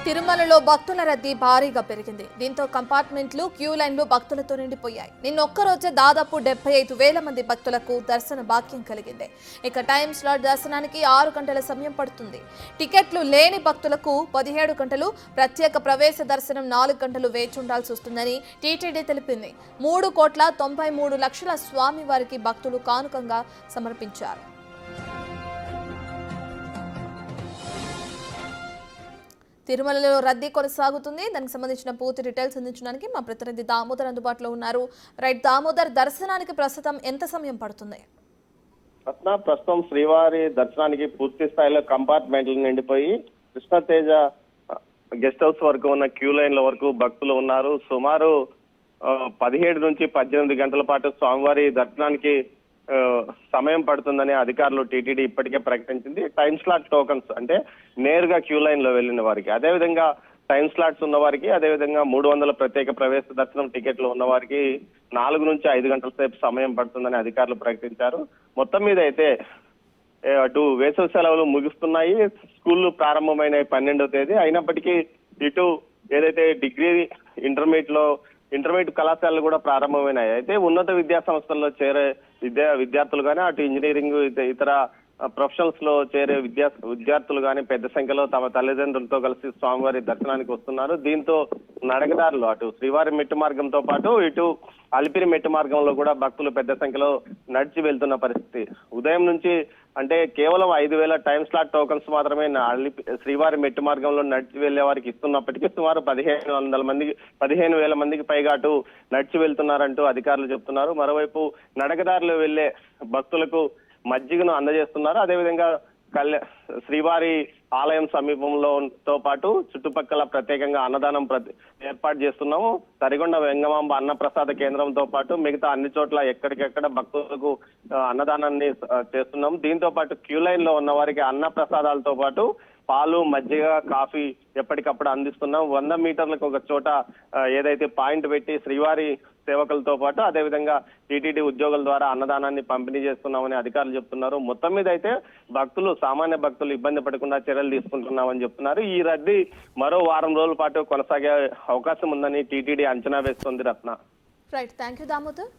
తిరుమలలో భక్తుల రద్దీ భారీగా పెరిగింది. దీంతో కంపార్ట్మెంట్లు, క్యూ లైన్లు భక్తులతో నిండిపోయాయి. నిన్న ఒక్కరోజే దాదాపు 75,000 మంది భక్తులకు దర్శన భాగ్యం కలిగింది. ఇక టైం స్లాట్ దర్శనానికి 6 గంటల సమయం పడుతుంది. టికెట్లు లేని భక్తులకు 17 గంటలు, ప్రత్యేక ప్రవేశ దర్శనం 4 గంటలు వేచి ఉండాల్సి వస్తుందని టీటీడీ తెలిపింది. 3,93,00,000 స్వామివారికి భక్తులు కానుకంగా సమర్పించారు. తిరుమలలో రద్దీ కొనసాగుతుంది. దానికి సంబంధించిన పూర్తి డీటెయిల్స్ అందించడానికి మా ప్రతినిధి దామోదర్ అందుబాటులో ఉన్నారు. రైట్ దామోదర్, దర్శనానికి ప్రస్తుతం ఎంత సమయం పడుతుంది? ప్రస్తుతం శ్రీవారి దర్శనానికి పూర్తి స్థాయిలో కంపార్ట్మెంట్లు నిండిపోయి కృష్ణతేజ గెస్ట్ హౌస్ వరకు ఉన్న క్యూ లైన్ల వరకు భక్తులు ఉన్నారు. సుమారు 17 నుంచి 18 గంటల పాటు స్వామివారి దర్శనానికి సమయం పడుతుందని అధికారులు టీటీడీ ఇప్పటికే ప్రకటించింది. టైం స్లాట్ టోకన్స్ అంటే నేరుగా క్యూ లైన్ లో వెళ్లిన వారికి, అదేవిధంగా టైం స్లాట్స్ ఉన్న వారికి, అదేవిధంగా 300 ప్రత్యేక ప్రవేశ దర్శనం టికెట్లు ఉన్న వారికి 4 నుంచి 5 గంటల సేపు సమయం పడుతుందని అధికారులు ప్రకటించారు. మొత్తం మీద అయితే అటు వేసవి సెలవులు ముగుస్తున్నాయి, స్కూళ్లు ప్రారంభమైన 12వ తేదీ అయినప్పటికీ ఇటు ఏదైతే డిగ్రీ ఇంటర్మీడియట్ కళాశాలలు కూడా ప్రారంభమైనాయి. అయితే ఉన్నత విద్యా సంస్థల్లో చేరే విద్యార్థులు కానీ, అటు ఇంజనీరింగ్ ఇతర ప్రొఫెషనల్స్ లో చేరే విద్యార్థులు కానీ పెద్ద సంఖ్యలో తమ తల్లిదండ్రులతో కలిసి స్వామివారి దర్శనానికి వస్తున్నారు. దీంతో నడకదారులు అటు శ్రీవారి మెట్టు మార్గంతో పాటు ఇటు అలిపిరి మెట్టు మార్గంలో కూడా భక్తులు పెద్ద సంఖ్యలో నడిచి వెళ్తున్న పరిస్థితి. ఉదయం నుంచి అంటే కేవలం 5,000 టైం స్లాట్ టోకన్స్ మాత్రమే శ్రీవారి మెట్టు మార్గంలో నడిచి వెళ్లే వారికి ఇస్తున్నప్పటికీ సుమారు 15,000 మందికి పైగా అటు నడిచి వెళ్తున్నారంటూ అధికారులు చెప్తున్నారు. మరోవైపు నడకదారులు వెళ్లే భక్తులకు మజ్జిగను అందజేస్తున్నారు. అదేవిధంగా శ్రీవారి ఆలయం సమీపంలోతో పాటు చుట్టుపక్కల ప్రత్యేకంగా అన్నదానం ఏర్పాటు చేస్తున్నాము. తరిగొండ వెంగమాంబ అన్న ప్రసాద కేంద్రంతో పాటు మిగతా అన్ని చోట్ల ఎక్కడికెక్కడ భక్తులకు అన్నదానాన్ని చేస్తున్నాం. దీంతో పాటు క్యూ లైన్ లో ఉన్న వారికి అన్న ప్రసాదాలతో పాటు పాలు, మజ్జిగ, కాఫీ ఎప్పటికప్పుడు అందిస్తున్నాం. 100 మీటర్లకు ఒక చోట ఏదైతే పాయింట్ పెట్టి శ్రీవారి సేవకులతో పాటు అదేవిధంగా టీటీడీ ఉద్యోగుల ద్వారా అన్నదానాన్ని పంపిణీ చేస్తున్నామని అధికారులు చెప్తున్నారు. మొత్తం మీద అయితే సామాన్య భక్తులు ఇబ్బంది పడకుండా చర్యలు తీసుకుంటున్నామని చెప్తున్నారు. ఈ రద్దీ మరో వారం రోజుల పాటు కొనసాగే అవకాశం ఉందని టీటీడీ అంచనా వేస్తుంది. Ratna. Right, thank you Damodar.